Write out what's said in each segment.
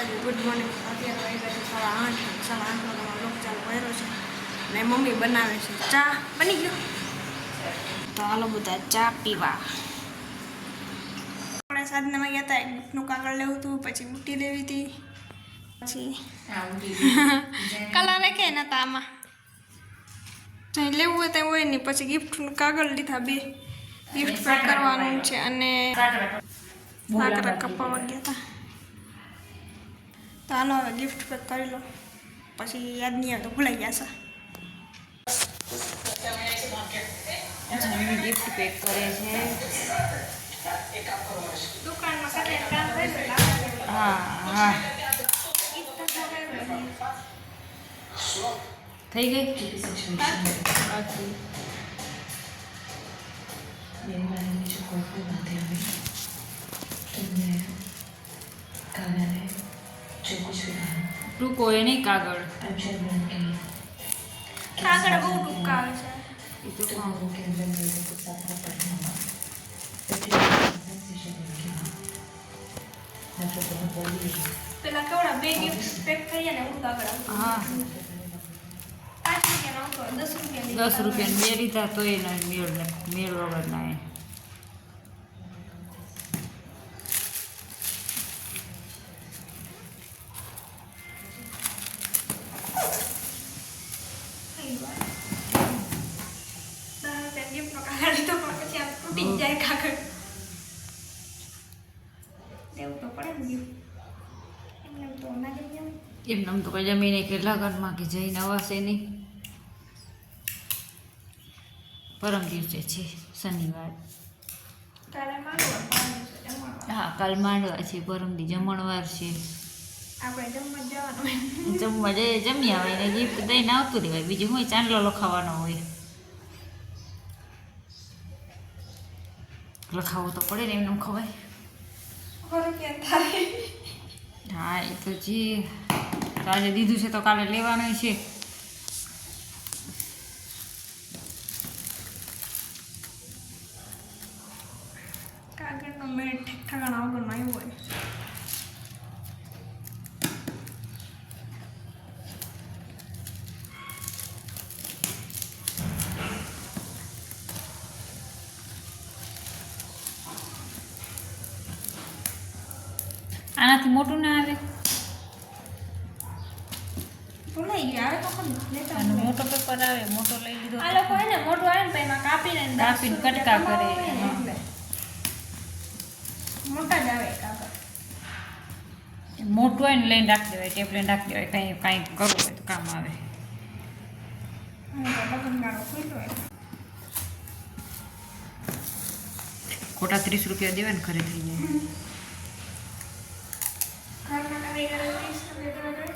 માતાજી good morning. અત્યારે વાગ્યા છે 8:30. 8:30 વાગ્યામાં લોક ચાલુ કર્યો છે ને મમ્મી બનાવે છે ચા. બની ગયો તો હાલો બધા ચા પીવા. આપણે સાધનામાં ગયા હતા, એક બુકનું કાગળ લેવું હતું, પછી બુટી લેવી હતી, પછી કલર રાખે નતા આમાં નહીં લેવું હોય ત્યાં હોય નહીં. પછી ગિફ્ટનું કાગળ લીધા, 2 ગિફ્ટ પેક કરવાનું છે અને કાકરા કપાવા ગયા હતા. તો હાલો હવે ગિફ્ટ પેક કરી લો, પછી યાદ નહીં આવે તો ભૂલાઈ જશે. ગિફ્ટ પેક કરે છે. દુકાનમાં સાથે કામ કરે છે. હા હા થઈ ગઈ. બાકી मेरे बारे में जो कोई कोई बातें हुई तुमने कहा है जो कुछ भी कहा ટૂંકો એ नहीं कागड़ टेंशन बन गई કાગળ બહુ ટૂંકા આવે છે. એ તો लोगों के अंदर मेरे को साथ पढ़ना हुआ तो फिर से बन गया मैं तो बहुत बड़ी પેલા કેવડા 2 ગિફ્ટ પેક કર્યા ને એવું કાગળ આવતું. હા 5 રૂપિયાનો આવતો, 10 રૂપિયાની 10 રૂપિયા બે લીધા તો એ મેળ વગર ના એ. ગિફ્ટનો કાગળ લીધો પણ પછી આમ તૂટી જ જાય કાગળ. દેવું તો પડે ને ગિફ્ટ, એમને તો ના દઈ આમ. એમને આમ તો કઈ જમીને કે લગનમાં કે જઈને અવાશે નહીં. પરમ દિવસે છે શનિવાર. કાલે માંડવા પાડવાનું છે, જમણવાર. હા કાલ માંડવા છે, પરમદી જમણવાર છે. આપણે જમવા જવાનું હોય. જમવા જઈએ, જમી આવે ને ગિફ્ટ દઈને આવતું રહેવાય. બીજું હોય ચાંદલો લખાવાનો હોય, લખાવો તો પડે ને, એમને ખવાય. ખરું કે થાય. હા એ તો જે આજે દીધું છે તો કાલે લેવાનું છે. કાગળનો મેળ ઠેકાણા વગરનો આવ્યો હોય. આનાથી મોટું ના આવે. ભૂલાઈ ગયું, આવે તો ખરું લેતા અને ભૂલાઈ. મોટો પેપર આવે, મોટો લઈ લીધો. આ લોકો હે ને મોટું આવે ને તો એમાં કાપીને કાપીને કટકા કરે. એટલે મોટા જ આવે કાગળ. મોટું હોય ને લઈને રાખી દેવાય, ટેપ લઈને રાખી દેવાય, કંઈ કાંઈ કરવું હોય તો કામ આવે. લગ્નગાળો ખુલ્લો હોય. ખોટા 30 રૂપિયા દેવાય ને ઘરે થઈ જાય. ઘરમાં નવી ઘરે 30 રૂપિયા દેવા જોઈએ.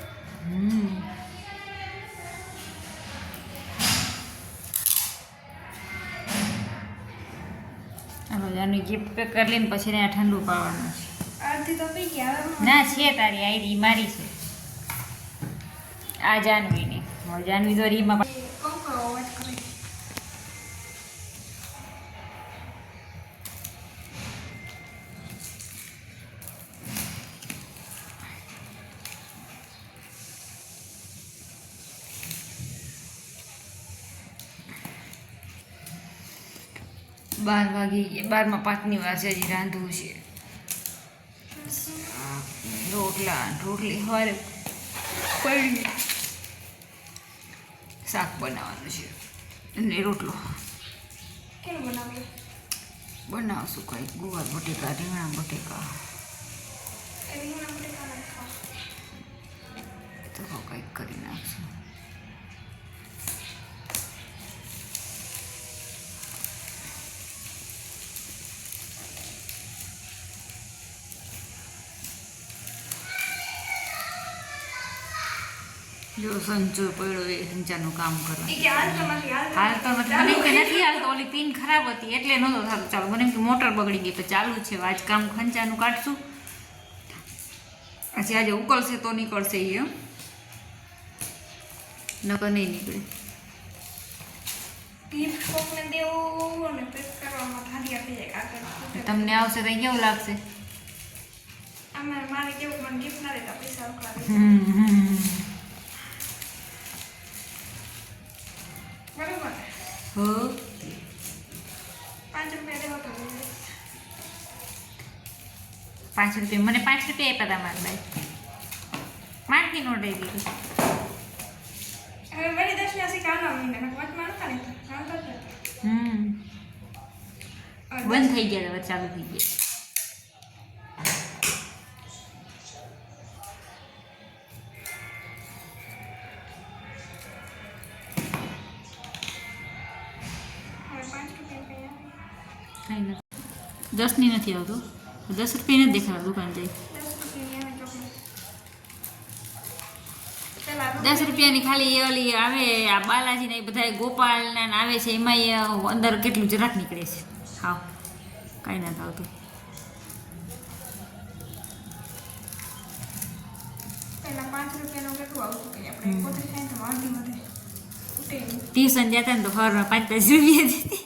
હાલો જાનું ગિફ્ટ પેક કરી લઈને પછી એને ઠંડુ પાવાનું છે. અડધી તો પી ગયા હવે. ના છે તારી આઈડી મારી છે આ જાનવીની. હવે જાનવી તો રીમાં કંકરો અવાજ કરે. બાર વાગી ગયા, 12:05 વાર છે, હજી રાંધવું છે. રોટલી સવારે પડી, શાક બનાવવાનું છે અને રોટલો કેમ બનાવ્યું? બનાવશું કંઈક. ગુવાર બટેકા, રીંગણા બટેકા એ રીંગણા બટેકા નથી ખાવા. તો કંઈક કરી નાખશું. જો સંચો પડ્યો એ સંચાનું કામ કરવાનું. એ કે હાલ તો નથી, હાલ તો નથી, મને એમ કે નથી હાલ તો ઓલી પિન ખરાબ હતી એટલે નહોતો થતું ચાલુ. મને એમ કે મોટર બગડી ગઈ, તો ચાલુ છે આજ કામ ખંચાનું કાઢશું. પછી આજે ઉકળશે તો નીકળશે એ, નકર નહીં નીકળે. ગિફ્ટ કોકને દેવું અને પેક કરવામાં થાળી આપી જાય કાગળ. તમને આવશે તો કેવું લાગશે? આમાં મારે કેવું મને ગિફ્ટ ના દેતા પૈસા બરોબર હો 5 રૂપિયા દેવો તો 5 રૂપિયા મને 5 રૂપિયા આપ્યા હતા મારા બાઈ 5 ની નોટ આવી દીધી હવે વળી 10 ની આસી કાનો મીને વચમાં નતા ને કાનો તો બંધ થઈ ગયા હવે ચાલુ થઈ ગયા કઈ નથી 10 ની નથી આવતું 10 રૂપિયા નથી દેખાતા દુકાન જઈ 10 રૂપિયાની ખાલી ઓલી આવે આ બાલાજીને એ બધા ગોપાલના ને આવે છે એમાં અંદર કેટલું જરાક નીકળે છે હા કાંઈ નથી આવતું પેલા 5 રૂપિયાનું કેટલું આવતું કે આપણે 35 તો વાંધી વધે ઉઠે ટ્યુશન જતા ને તો ફરમાં 5 રૂપિયા દીધી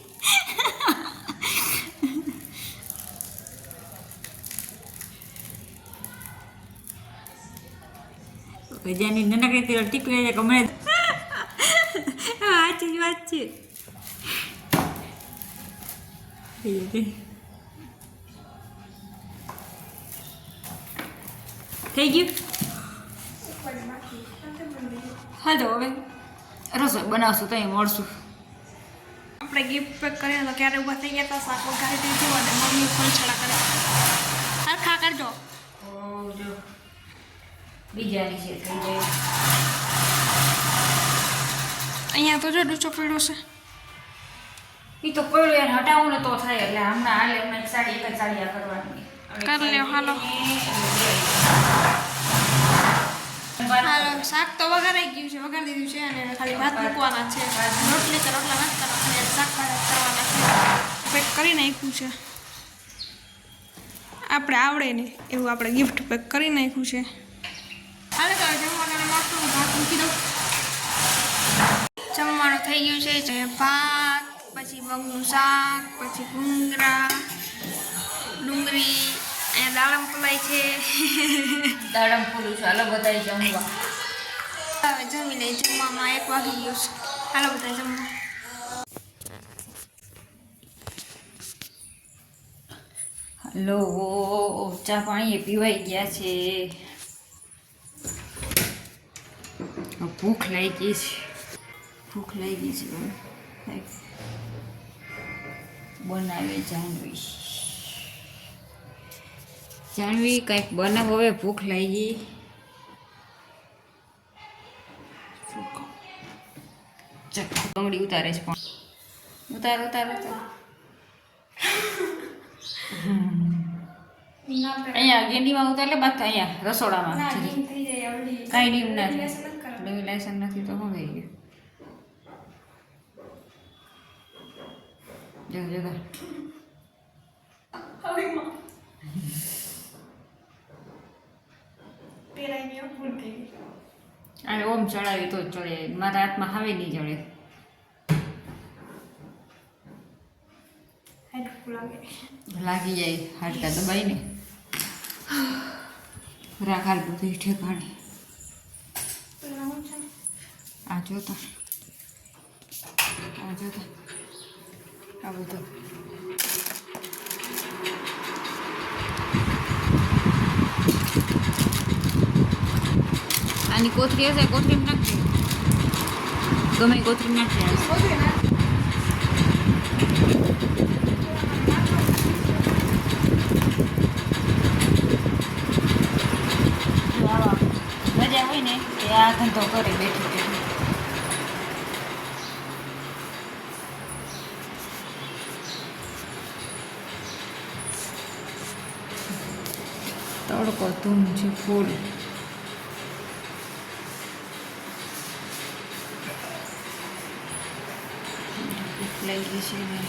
જેની નાનકડી તેલ ટીપી જાય ગમે સાચી જ વાત છે થઈ ગયું હા તો હવે રસોઈ બનાવશું તો અહીં મળશું આપણે ગિફ્ટ પેક કરીએ તો ક્યારે ઊભા થઈ ગયા હતા શાક વઘારી દીધું અને મમ્મી ફળછડા કરે હરખા કરજો જો બીજાની છે થઈ જાય અહીંયા તો જો ડૂચો પીડો છે એ તો પડ્યો એને હટાવું ને તો થાય એટલે હમણાં હાલે હમણાં સાડી એક જ સાડી આ કરવાની કરી લ્યો હાલો હાલો શાક તો વઘારાઈ ગયું છે વઘારી દીધું છે અને ખાલી ભાત મૂકવાના છે રોટલી તો રોટલા નથી કરવાના શાક કરવાના છે પેક કરી નાખ્યું છે આપણે આવડે ને એવું આપણે ગિફ્ટ પેક કરી નાખ્યું છે હાલે તો જમવાનું મળતું ભાત મૂકી દઉં જમવાનું થઈ ગયું છે ભાત પછી મગનું શાક પછી ભૂંગળા ડુંગળી અહીંયા દાળમ ફુલાય છે દાડમ ફૂલું છે હાલો બધા જમવા હવે જમી લઈ જમવામાં 1 વાગી ગયું છે હાલો બધા જમવા હલો ચા પાણી પીવાઈ ગયા છે ભૂખ લાગી છે બનાવે જાનવી કંઈક બનાવો હવે ભૂખ લાગી બંગડી ઉતારે છે પણ ઉતારો અહીંયા ગેંડીમાં ઉતાર લે બાદ અહીંયા રસોડામાં કાંઈ ડીમ ના ડ્રાઇવિંગ લાયસન્સ નથી તો શું થઈ ગયું જગા અને ઓમ ચડાવી તો જ ચડે મારા હાથમાં હવે નહીં ચડે લાગી જાય હાડકા દબાઈને રાખાલ બધી ઠેકાણે આ જોતા આ બધું આની કોથરી હશે કોથરી નાખજે ગમે કોથરી નાખજે મજા હોય ને એ આ ધંધો કરે બેઠી બેઠી તડકો ધૂમ છે ફૂલ લઈ ગઈ છે ને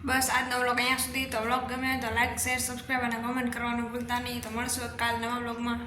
બસ આજનો વ્લોગ અહીંયા સુધી તો વ્લોગ ગમે તો લાઈક શેર સબસ્ક્રાઈબ અને કોમેન્ટ કરવાનું ભૂલતા નહીં તો મળશું કાલ નવા વ્લોગમાં